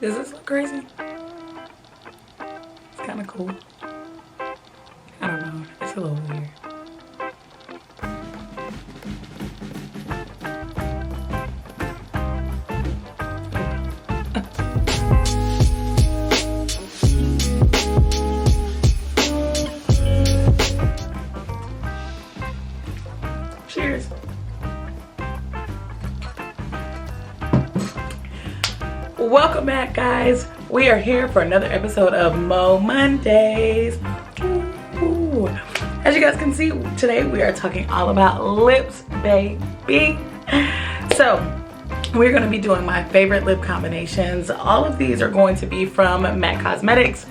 Does this look crazy? It's kind of cool. I don't know. It's a little weird. Cheers. Welcome back, guys. We are here for another episode of Mo Mondays. Ooh. As you guys can see, today we are talking all about lips, baby. So we're going to be doing my favorite lip combinations. All of these are going to be from MAC Cosmetics.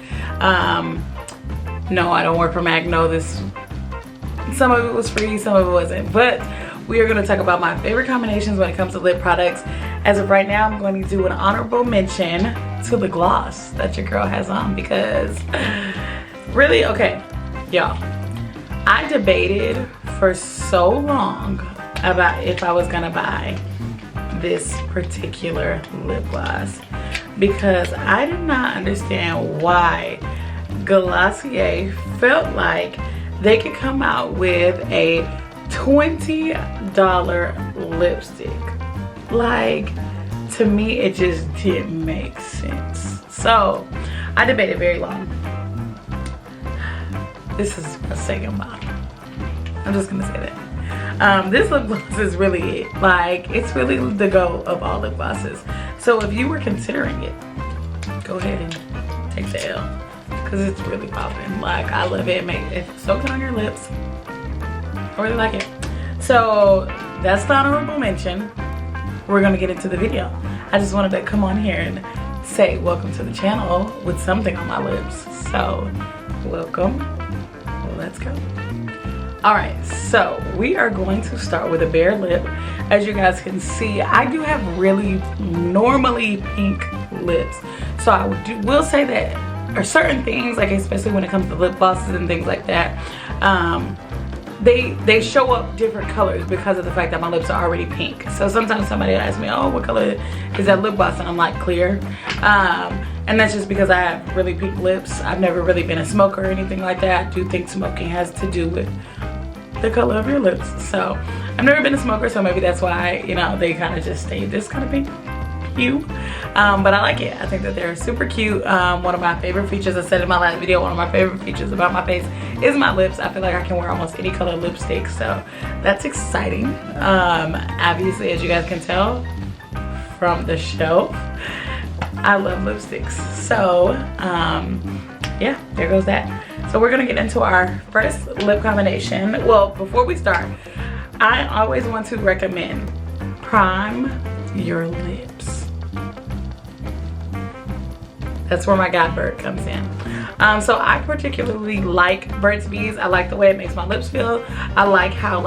No, I don't work for MAC. No, some of it was free, some of it wasn't, but we are going to talk about my favorite combinations when it comes to lip products. As of right now, I'm going to do an honorable mention to the gloss that your girl has on, because really, okay, y'all, I debated for so long about if I was gonna buy this particular lip gloss, because I did not understand why Glossier felt like they could come out with a $20 lipstick. Like, to me, it just didn't make sense. So I debated very long. This is a second bottle. I'm just gonna say that. This lip gloss is really it. Like, it's really the go of all lip glosses. So if you were considering it, go ahead and take the L, because it's really popping. Like, I love it. It's so good on your lips. I really like it. So that's the honorable mention. We're gonna get into the video. I just wanted to come on here and say welcome to the channel with something on my lips. So welcome. Let's go. All right, so we are going to start with a bare lip. As you guys can see, I do have really normally pink lips. So I will say that there are certain things, like especially when it comes to lip glosses and things like that, they show up different colors because of the fact that my lips are already pink. So sometimes somebody will ask me, oh, what color is that lip gloss? And I'm like, clear. And that's just because I have really pink lips. I've never really been a smoker or anything like that. I do think smoking has to do with the color of your lips. So I've never been a smoker, so maybe that's why, you know, they kind of just stay this kind of pink hue. But I like it. I think that they're super cute. One of my favorite features, I said in my last video, one of my favorite features about my face is my lips. I feel like I can wear almost any color lipstick, so that's exciting. Obviously, as you guys can tell from the show, I love lipsticks. So yeah, there goes that. So we're gonna get into our first lip combination. Well, before we start, I always want to recommend prime your lips. That's where my guy Bert comes in. So I particularly like Burt's Bees. I like the way it makes my lips feel. I like how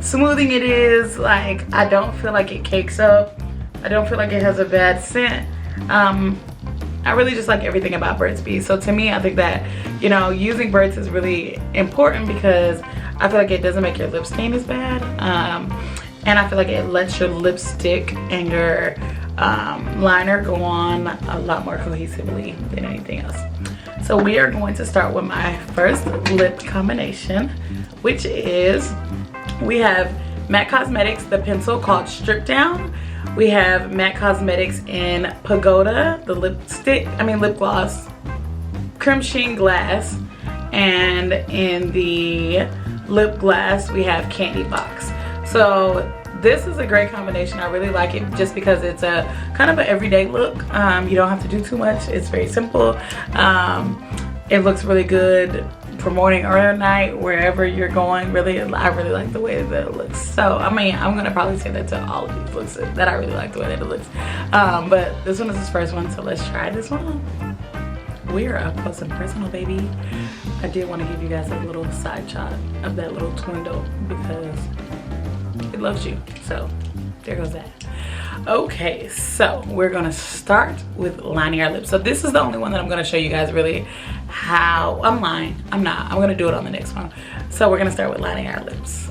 smoothing it is. Like, I don't feel like it cakes up. I don't feel like it has a bad scent. I really just like everything about Burt's Bees. So to me, I think that, you know, using Burt's is really important because I feel like it doesn't make your lip stain as bad. And I feel like it lets your lipstick and your liner go on a lot more cohesively than anything else. So we are going to start with my first lip combination, which is, we have MAC Cosmetics, the pencil called Stripdown. We have MAC Cosmetics in Pagoda, the lip gloss, Cremsheen glass, and in the lip glass we have Candy Box. So this is a great combination. I really like it just because it's a kind of an everyday look. You don't have to do too much. It's very simple. It looks really good for morning or night, wherever you're going. Really, I really like the way that it looks. So I mean, I'm gonna probably say that to all of these looks, that I really like the way that it looks. But this one is his first one, so let's try this one. We're up close and personal, baby. I did want to give you guys a little side shot of that little twindle because it loves you. So there goes that. Okay, so we're gonna start with lining our lips. So this is the only one that I'm gonna show you guys really how, I'm lying, I'm not, I'm gonna do it on the next one. So we're gonna start with lining our lips.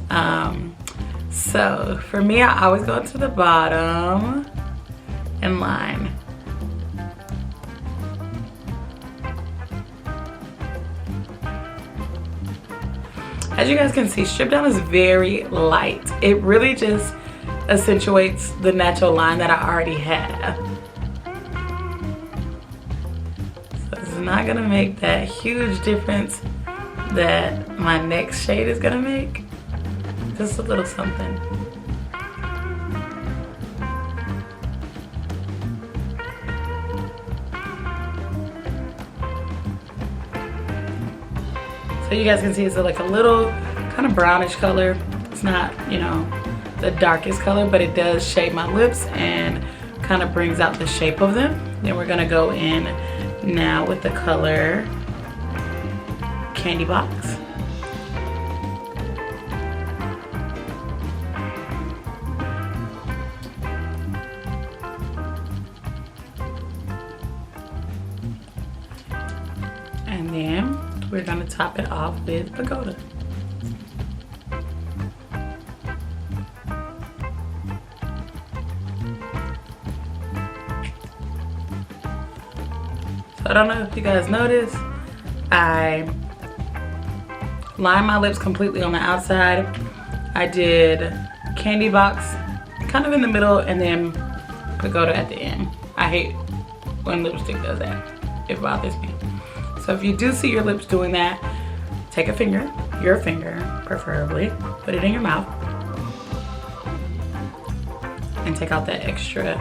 So for me, I always go to the bottom and line. As you guys can see, Stripdown is very light. It really just accentuates the natural line that I already have. So it's not gonna make that huge difference that my next shade is gonna make. Just a little something. So you guys can see it's like a little kind of brownish color. It's not, you know, the darkest color, but it does shade my lips and kind of brings out the shape of them. Then we're gonna go in now with the color Candy Box. And then we're gonna top it off with Pagoda. So I don't know if you guys noticed, I lined my lips completely on the outside. I did Candy Box kind of in the middle and then Pagoda at the end. I hate when lipstick does that. It bothers me. So if you do see your lips doing that, take a finger, your finger preferably, put it in your mouth, and take out that extra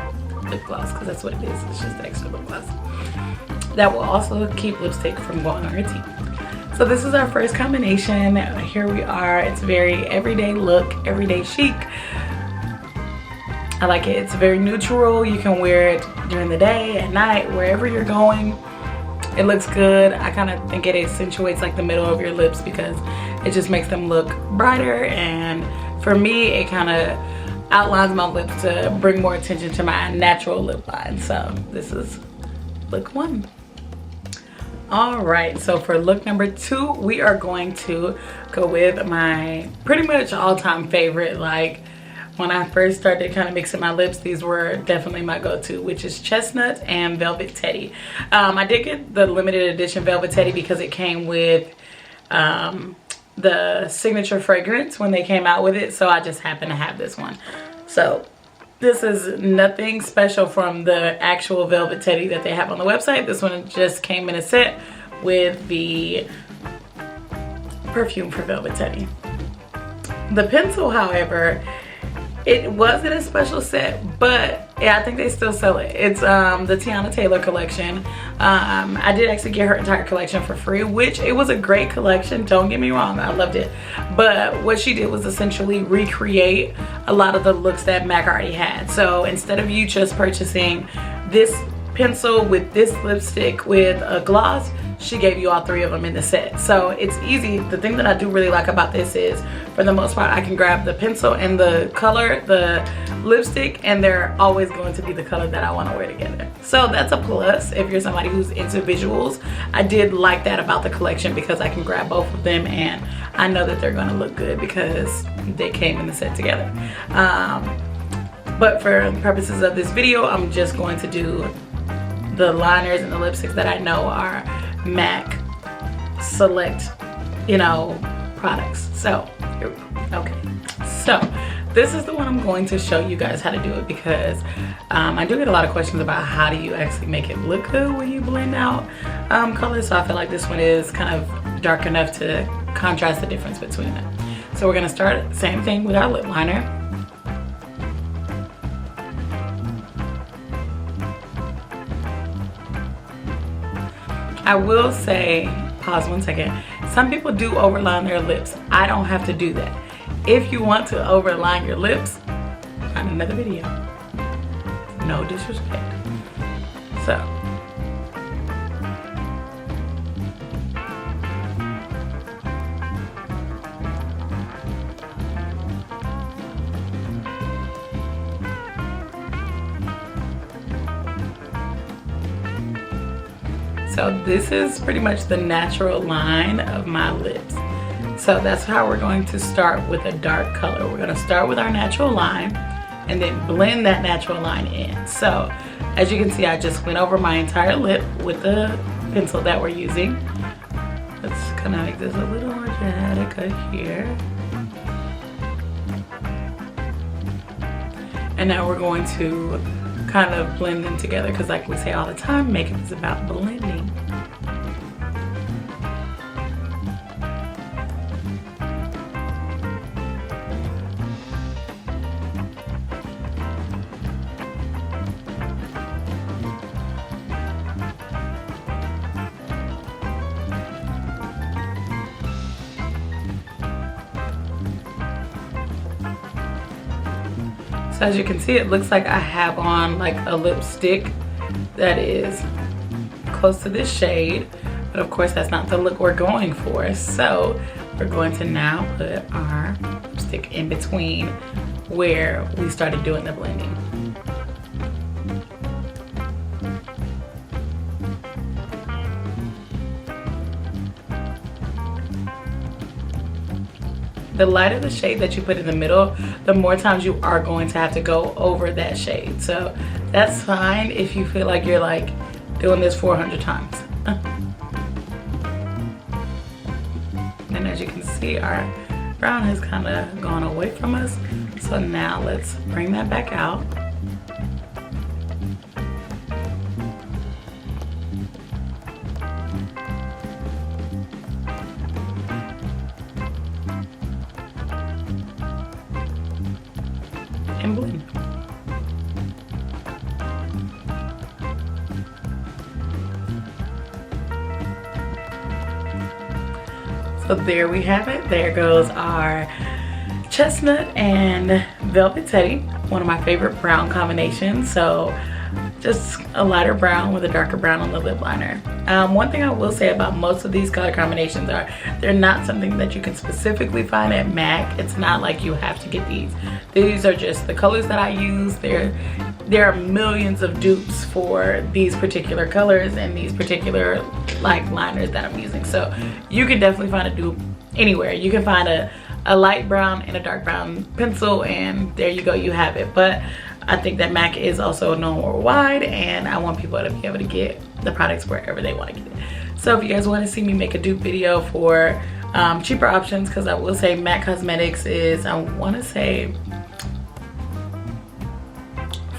lip gloss, because that's what it is. It's just extra lip gloss. That will also keep lipstick from going on your teeth. So this is our first combination. Here we are. It's very everyday look, everyday chic. I like it. It's very neutral. You can wear it during the day, at night, wherever you're going. It looks good. I kind of think it accentuates like the middle of your lips because it just makes them look brighter, and for me it kind of outlines my lips to bring more attention to my natural lip line. So this is look 1. All right, so for look number 2, we are going to go with my pretty much all-time favorite. Like when I first started kind of mixing my lips, these were definitely my go-to, which is Chestnut and Velvet Teddy. I did get the limited edition Velvet Teddy because it came with the signature fragrance when they came out with it, so I just happened to have this one. So this is nothing special from the actual Velvet Teddy that they have on the website. This one just came in a set with the perfume for Velvet Teddy. The pencil, however, it wasn't a special set, but yeah, I think they still sell it. It's the Tiana Taylor collection. I did actually get her entire collection for free, which it was a great collection. Don't get me wrong, I loved it. But what she did was essentially recreate a lot of the looks that MAC already had. So instead of you just purchasing this pencil with this lipstick with a gloss, she gave you all 3 of them in the set. So it's easy. The thing that I do really like about this is, for the most part, I can grab the pencil and the color, the lipstick, and they're always going to be the color that I want to wear together. So that's a plus if you're somebody who's into visuals. I did like that about the collection because I can grab both of them and I know that they're going to look good because they came in the set together. But for the purposes of this video, I'm just going to do the liners and the lipsticks that I know are MAC select, you know, products. So here we go. Okay, so this is the one I'm going to show you guys how to do it because I do get a lot of questions about how do you actually make it look good when you blend out colors. So I feel like this one is kind of dark enough to contrast the difference between them. So we're gonna start same thing with our lip liner. I will say, pause 1 second, some people do overline their lips. I don't have to do that. If you want to overline your lips, find another video. No disrespect. So. So this is pretty much the natural line of my lips. So that's how we're going to start with a dark color. We're going to start with our natural line and then blend that natural line in. So as you can see, I just went over my entire lip with the pencil that we're using. Let's kind of make this a little more energetic here. And now we're going to kind of blend them together because like we say all the time, makeup is about blending. So as you can see, it looks like I have on like a lipstick that is close to this shade, but of course that's not the look we're going for. So we're going to now put our lipstick in between where we started doing the blending. The lighter the shade that you put in the middle, the more times you are going to have to go over that shade. So that's fine if you feel like you're like doing this 400 times. And as you can see, our brown has kind of gone away from us. So now let's bring that back out. And blend. So there we have it. There goes our Chestnut and Velvet Teddy, one of my favorite brown combinations. So just a lighter brown with a darker brown on the lip liner. One thing I will say about most of these color combinations are they're not something that you can specifically find at MAC. It's not like you have to get these. These are just the colors that I use. There are millions of dupes for these particular colors and these particular like liners that I'm using. So you can definitely find a dupe anywhere. You can find a light brown and a dark brown pencil, and there you go, you have it. But I think that MAC is also known worldwide, and I want people to be able to get the products wherever they want to get it. So if you guys want to see me make a dupe video for cheaper options, because I will say MAC Cosmetics is, I want to say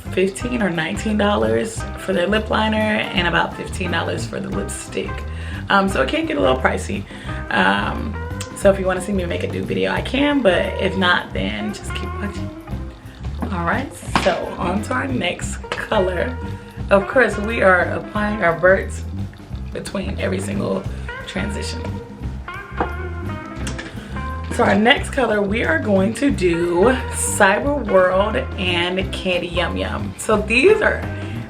$15 or $19 for their lip liner and about $15 for the lipstick. So it can get a little pricey. So if you want to see me make a dupe video, I can, but if not, then just keep watching. All right, so on to our next color. Of course, we are applying our Burts between every single transition. So our next color, we are going to do Cyber World and Candy Yum Yum. So these are,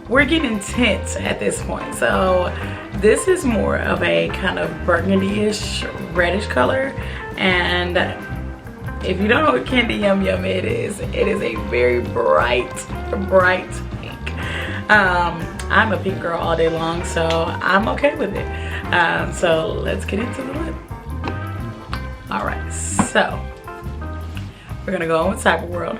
we're getting intense at this point. So this is more of a kind of burgundy-ish, reddish color. And if you don't know what Candy Yum Yum it is a very bright pink. I'm a pink girl all day long, so I'm okay with it. So let's get into the lip. All right, so we're gonna go in with Cyber World.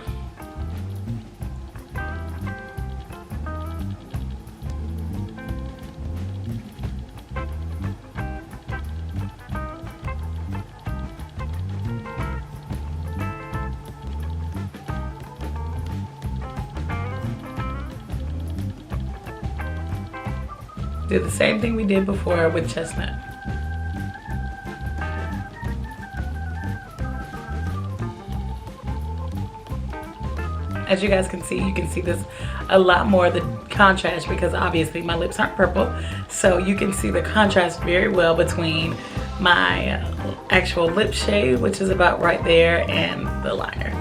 Do the same thing we did before with Chestnut. As you guys can see this a lot more, the contrast, because obviously my lips aren't purple. So you can see the contrast very well between my actual lip shade, which is about right there, and the liner.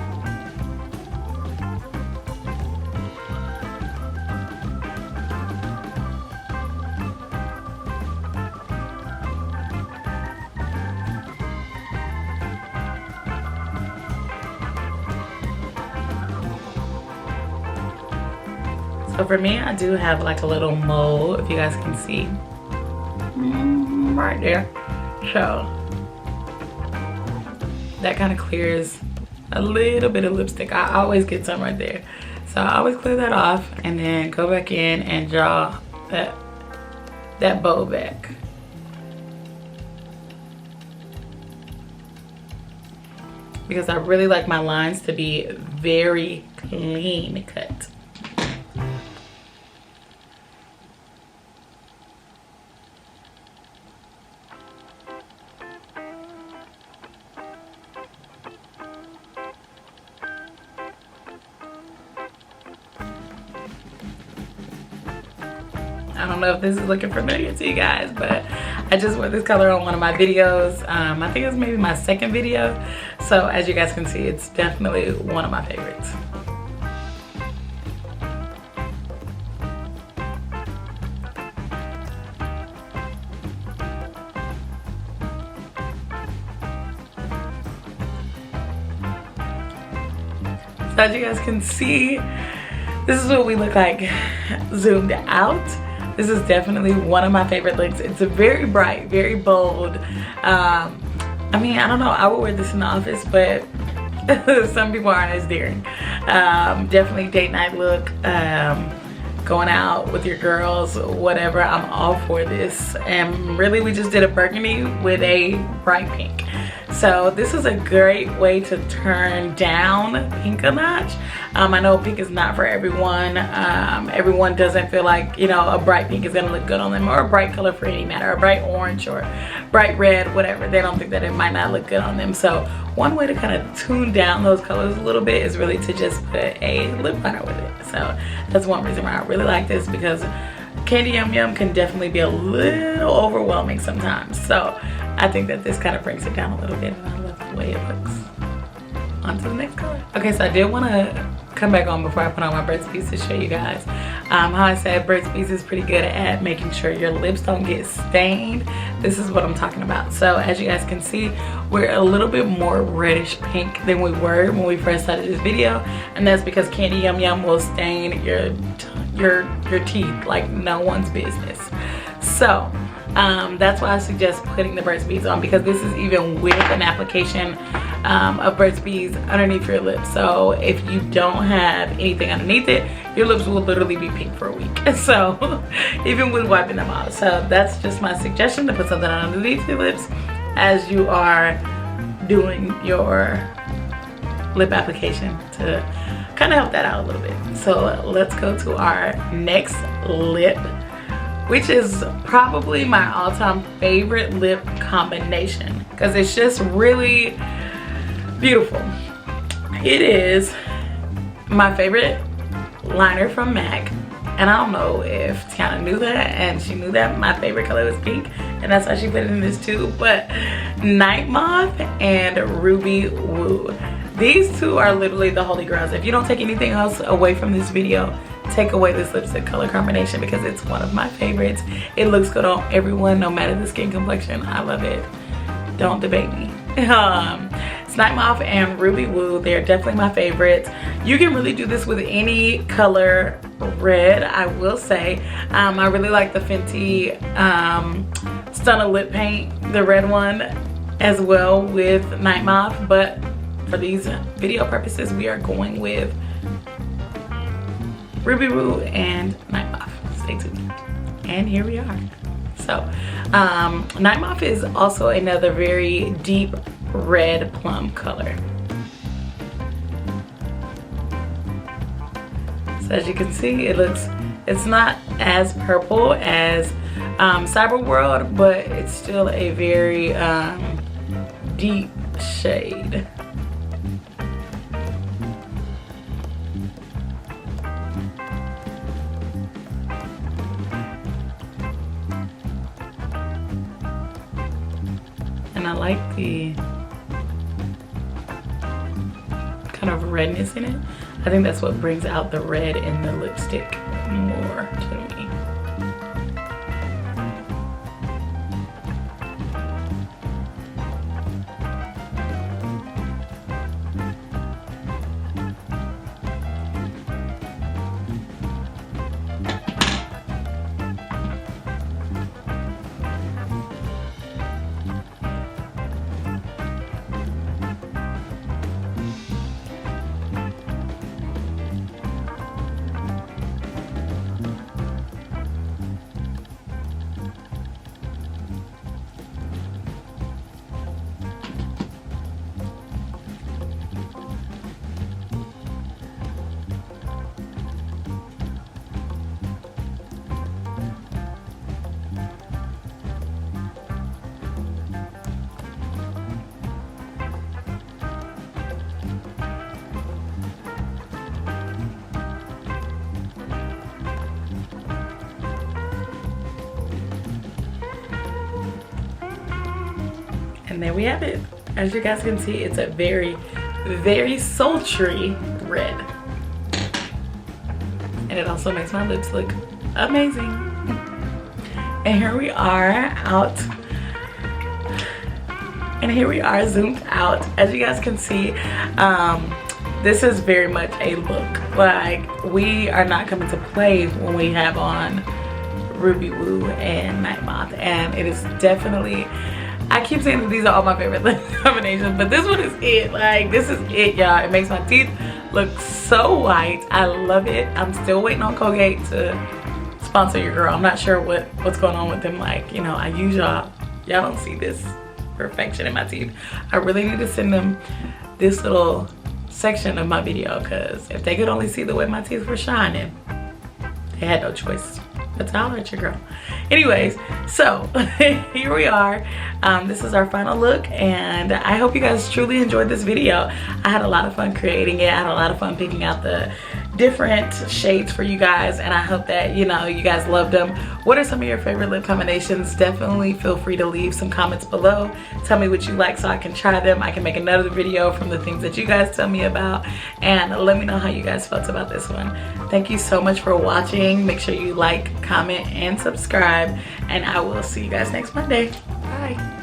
So for me, I do have like a little mole, if you guys can see, right there. So that kind of clears a little bit of lipstick. I always get some right there. So I always clear that off and then go back in and draw that bow back. because I really like my lines to be very clean cut. I don't know if this is looking familiar to you guys, but I just wore this color on one of my videos. I think it was maybe my second video. So as you guys can see, it's definitely one of my favorites. So as you guys can see, this is what we look like zoomed out. This is definitely one of my favorite looks. It's a very bright, very bold. I mean, I don't know, I would wear this in the office, but some people aren't as daring. Definitely date night look, going out with your girls, whatever. I'm all for this. And really, we just did a burgundy with a bright pink. So this is a great way to turn down pink a notch. I know pink is not for everyone. Everyone doesn't feel like, you know, a bright pink is gonna look good on them, or a bright color for any matter, a bright orange or bright red, whatever. They don't think that it might not look good on them. So one way to kind of tune down those colors a little bit is really to just put a lip liner with it. So that's one reason why I really like this, because candy YumYum can definitely be a little overwhelming sometimes. So I think that this kind of brings it down a little bit, and I love the way it looks. On to the next color. Okay, so I did want to come back on before I put on my Burt's Bees to show you guys how I said Burt's Bees is pretty good at making sure your lips don't get stained. This is what I'm talking about. So as you guys can see, we're a little bit more reddish pink than we were when we first started this video, and that's because candy YumYum will stain your teeth like no one's business. So that's why I suggest putting the Burt's Bees on, because this is even with an application of Burt's Bees underneath your lips. So if you don't have anything underneath it, your lips will literally be pink for a week. So even with wiping them off. So that's just my suggestion, to put something underneath your lips as you are doing your lip application, to kind of help that out a little bit. So let's go to our next lip, which is probably my all-time favorite lip combination, because it's just really beautiful. It is my favorite liner from MAC, and I don't know if Tiana knew that, and she knew that my favorite color was pink, and that's why she put it in this too. But Nightmoth and Ruby Woo, these two are literally the holy grails. If you don't take anything else away from this video, take away this lipstick color combination, because it's one of my favorites. It looks good on everyone, no matter the skin complexion. I love it. Don't debate me. It's Nightmoth and Ruby Woo. They're definitely my favorites. You can really do this with any color red, I will say. I really like the Fenty Stunner Lip Paint, the red one, as well with Nightmoth. But for these video purposes, we are going with Ruby Woo and Nightmoth. Stay tuned. And here we are. So Nightmoth is also another very deep red plum color. So as you can see, it's not as purple as Cyber World, but it's still a very deep shade. And I like the kind of redness in it. I think that's what brings out the red in the lipstick more to me. And there we have it. As you guys can see, it's a very, very sultry red. And it also makes my lips look amazing. And here we are out. And here we are zoomed out. As you guys can see, this is very much a look. Like, we are not coming to play when we have on Ruby Woo and Nightmoth. And it is definitely, I keep saying that these are all my favorite lip combinations, but this one is it. Like, this is it, y'all. It makes my teeth look so white. I love it. I'm still waiting on Colgate to sponsor your girl. I'm not sure what's going on with them. Like, you know, I use y'all don't see this perfection in my teeth. I really need to send them this little section of my video, because if they could only see the way my teeth were shining, they had no choice. That's how I let your girl. Anyways, so here we are. This is our final look, and I hope you guys truly enjoyed this video. I had a lot of fun creating it. I had a lot of fun picking out the different shades for you guys, and I hope that, you know, you guys loved them. What are some of your favorite lip combinations? Definitely feel free to leave some comments below. Tell me what you like so I can try them. I can make another video from the things that you guys tell me about, and let me know how you guys felt about this one. Thank you so much for watching. Make sure you like, comment, and subscribe, and I will see you guys next Monday. Bye.